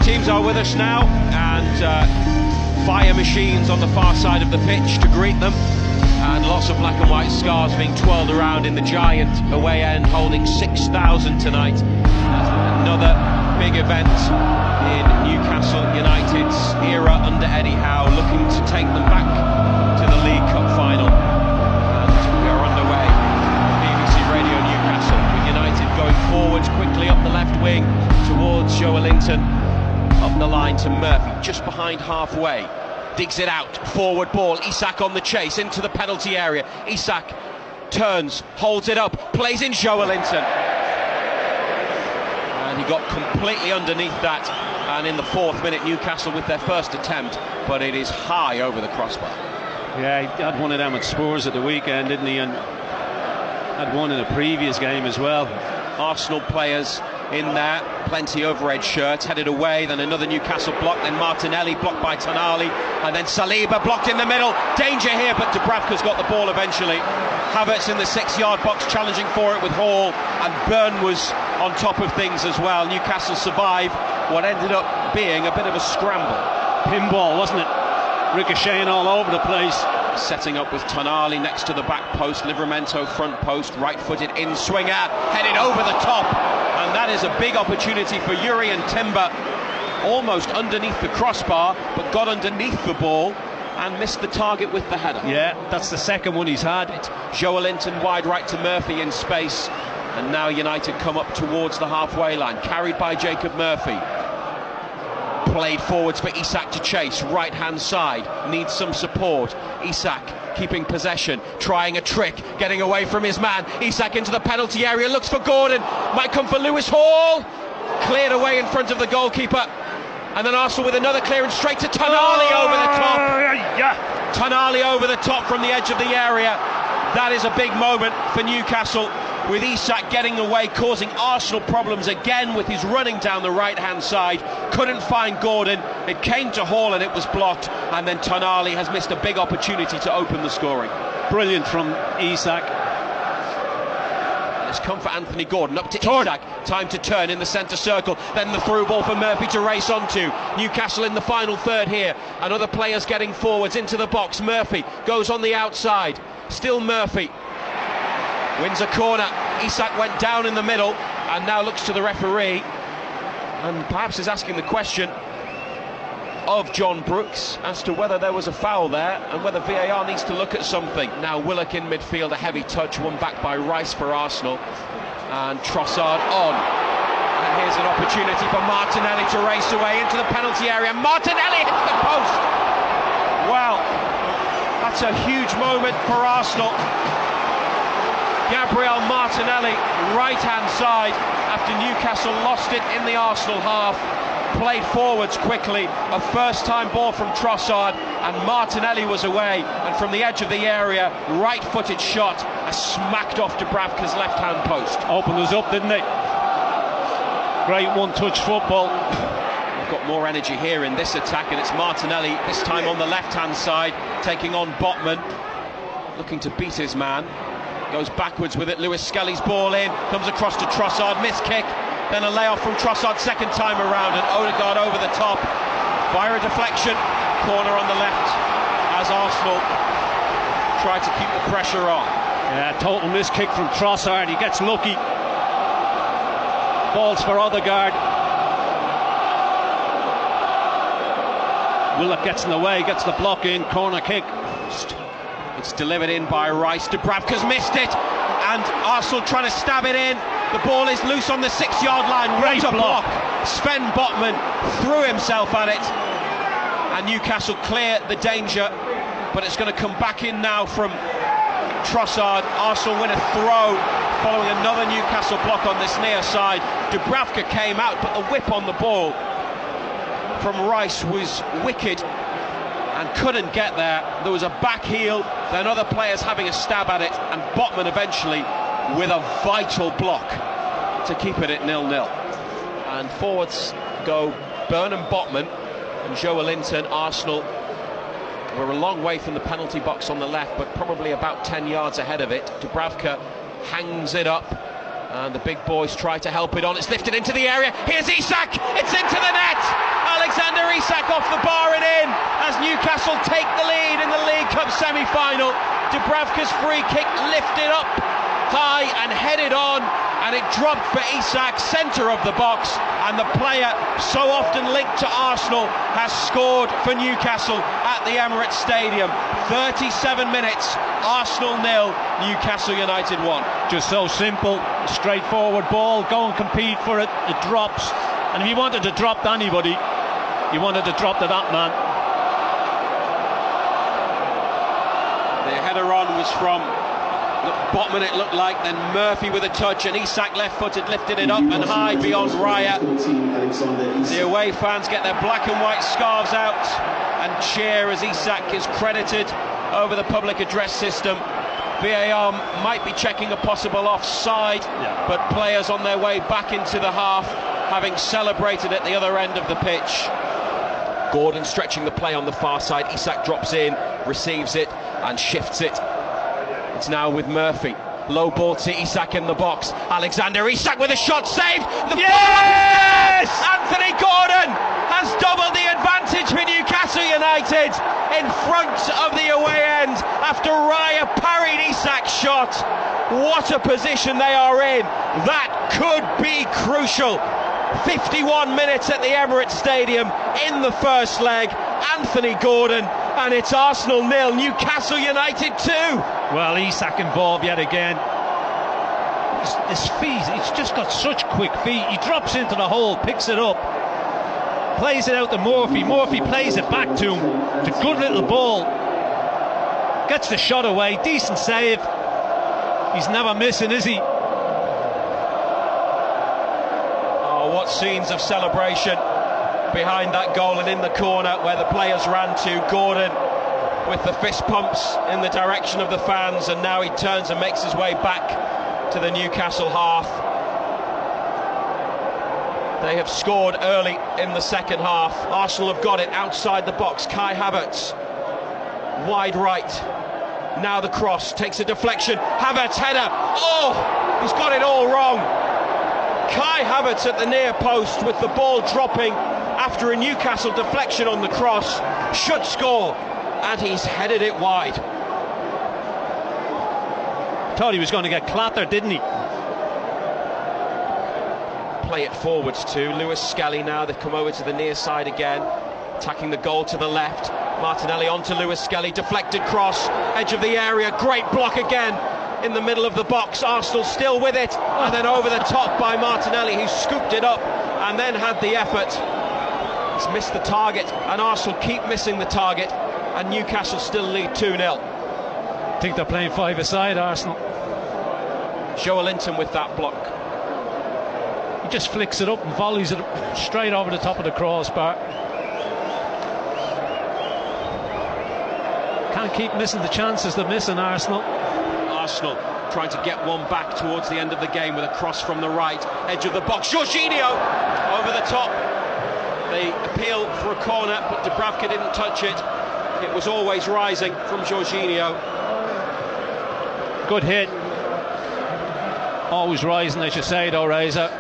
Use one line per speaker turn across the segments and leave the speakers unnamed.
teams are with us now, and fire machines on the far side of the pitch to greet them, and lots of black and white scarves being twirled around in the giant away end, holding 6,000 tonight. Another big event in Newcastle United's era under Eddie Howe, looking to take them back to the League Cup final. And we are underway. BBC Radio Newcastle, with United going forwards quickly up the left wing towards Joelinton, up the line to Murphy, just behind halfway. Digs it out, forward ball, Isak on the chase, into the penalty area. Isak turns, holds it up, plays in Joelinton. And he got completely underneath that, and in the 4th minute Newcastle with their first attempt, but it is high over the crossbar.
Yeah, he had one of them at Spurs at the weekend, didn't he? And had one in a previous game as well.
Arsenal players in there, plenty of red shirts, headed away, then another Newcastle block, then Martinelli blocked by Tonali, and then Saliba blocked in the middle. Danger here, but Dubravka's got the ball eventually. Havertz in the 6-yard box challenging for it with Hall, and Byrne was on top of things as well. Newcastle survive what ended up being a bit of a scramble.
Pinball, wasn't it? Ricocheting all over the place.
Setting up with Tonali next to the back post, Livramento front post, right-footed in-swinger, headed over the top, and that is a big opportunity for Yuri and Timber, almost underneath the crossbar, but got underneath the ball and missed the target with the header.
Yeah, that's the second one he's had.
Joelinton wide right to Murphy in space, and now United come up towards the halfway line, carried by Jacob Murphy. Played forwards for Isak to chase, right hand side, needs some support. Isak keeping possession, trying a trick, getting away from his man. Isak into the penalty area, looks for Gordon, might come for Lewis Hall, cleared away in front of the goalkeeper, and then Arsenal with another clearance straight to Tonali over the top. Tonali over the top from the edge of the area. That is a big moment for Newcastle, with Isak getting away, causing Arsenal problems again with his running down the right hand side. Couldn't find Gordon, it came to Hall and it was blocked, and then Tonali has missed a big opportunity to open the scoring.
Brilliant from Isak.
It's come for Anthony Gordon, up to Isak, time to turn in the centre circle, then the through ball for Murphy to race onto. Newcastle in the final third here, and other players getting forwards into the box. Murphy goes on the outside, still Murphy wins a corner. Isak went down in the middle and now looks to the referee and perhaps is asking the question of John Brooks as to whether there was a foul there and whether VAR needs to look at something. Now Willock in midfield, a heavy touch, won back by Rice for Arsenal, and Trossard on. And here's an opportunity for Martinelli to race away into the penalty area. Martinelli hits the post. Well, that's a huge moment for Arsenal. Gabriel Martinelli, right-hand side, after Newcastle lost it in the Arsenal half, played forwards quickly, a first-time ball from Trossard, and Martinelli was away, and from the edge of the area, right-footed shot, smacked off Dubravka's left-hand post.
Opened us up, didn't they? Great one-touch football.
We've got more energy here in this attack, and it's Martinelli, this time on the left-hand side, taking on Botman, looking to beat his man. Goes backwards with it, Lewis Skelly's ball in, comes across to Trossard, missed kick, then a layoff from Trossard second time around, and Odegaard over the top, via a deflection, corner on the left, as Arsenal try to keep the pressure on.
Yeah, total miss kick from Trossard, he gets lucky. Balls for Odegaard. Willock gets in the way, gets the block in, corner kick.
It's delivered in by Rice. Dubravka's missed it, and Arsenal trying to stab it in. The ball is loose on the 6-yard line. Great block. Sven Botman threw himself at it, and Newcastle clear the danger, but it's going to come back in now from Trossard. Arsenal win a throw following another Newcastle block on this near side. Dubravka came out, but the whip on the ball from Rice was wicked and couldn't get there. There was a back heel, then other players having a stab at it, and Botman eventually with a vital block to keep it at 0-0. And forwards go Byrne and Botman and Joelinton. Arsenal were a long way from the penalty box on the left, but probably about 10 yards ahead of it. Dubravka hangs it up And the big boys try to help it on. It's lifted into the area. Here's Isak. It's into the net. Alexander Isak off the bar and in as Newcastle take the lead in the League Cup semi-final. Dubravka's free kick lifted up high and headed on, and it dropped for Isak, centre of the box, and the player so often linked to Arsenal has scored for Newcastle at the Emirates Stadium. 37 minutes, Arsenal 0, Newcastle United 1.
Just so simple, straightforward ball, go and compete for it, it drops. And if you wanted to drop to anybody, you wanted to drop to that man.
The header on was from Botman, it looked like, then Murphy with a touch, and Isak left-footed lifted it up and high beyond Raya. The away fans get their black and white scarves out and cheer as Isak is credited over the public address system. VAR might be checking a possible offside, but players on their way back into the half, having celebrated at the other end of the pitch. Gordon stretching the play on the far side. Isak drops in, receives it and shifts it. It's now with Murphy. Low ball to Isak in the box. Alexander Isak with a shot saved. Yes! Anthony Gordon has doubled the advantage for Newcastle United in front of the away end after Raya parried Isak's shot. What a position they are in. That could be crucial. 51 minutes at the Emirates Stadium in the first leg. Anthony Gordon, and it's Arsenal 0, Newcastle United 2.
Well, Isak involved yet again. His feet, he's just got such quick feet. He drops into the hole, picks it up, plays it out to Murphy. Murphy plays it back to him. It's a good little ball. Gets the shot away, decent save. He's never missing, is he?
Oh, what scenes of celebration behind that goal and in the corner where the players ran to. Gordon with the fist pumps in the direction of the fans, and now he turns and makes his way back to the Newcastle half. They have scored early in the second half. Arsenal have got it outside the box. Kai Havertz, wide right. Now the cross, takes a deflection. Havertz header. Oh, he's got it all wrong. Kai Havertz at the near post with the ball dropping after a Newcastle deflection on the cross. Should score, and he's headed it wide.
Thought he was going to get clattered, didn't he?
Play it forwards to Lewis Skelly now. They've come over to the near side again, attacking the goal to the left. Martinelli onto Lewis Skelly, deflected cross, edge of the area, great block again in the middle of the box. Arsenal still with it, and then over the top by Martinelli, who scooped it up and then had the effort. He's missed the target, and Arsenal keep missing the target, and Newcastle still lead 2-0.
I think they're playing five-a-side, Arsenal.
Joelinton with that block.
He just flicks it up and volleys it straight over the top of the crossbar. Can't keep missing the chances they're missing, Arsenal.
Arsenal trying to get one back towards the end of the game with a cross from the right, edge of the box. Jorginho over the top. They appeal for a corner, but Dubravka didn't touch it. It was always rising from Jorginho.
Good hit. Always rising, I should say, though, Reza.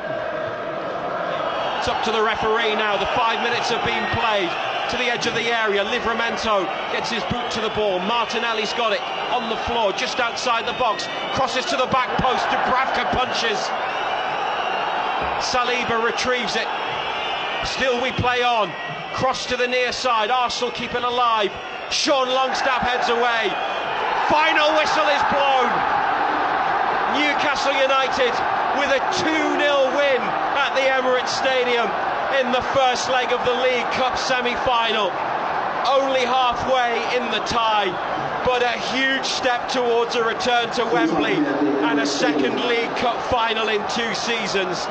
It's up to the referee now. The 5 minutes have been played. To the edge of the area, Livramento gets his boot to the ball. Martinelli's got it on the floor, just outside the box. Crosses to the back post. Dubravka punches. Saliba retrieves it. Still we play on. Cross to the near side. Arsenal keeping alive. Sean Longstaff heads away. Final whistle is blown. Newcastle United with a 2-0 win at the Emirates Stadium in the first leg of the League Cup semi-final. Only halfway in the tie, but a huge step towards a return to Wembley and a second League Cup final in 2 seasons.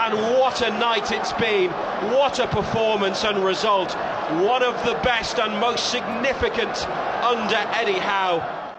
And what a night it's been, what a performance and result. One of the best and most significant under Eddie Howe.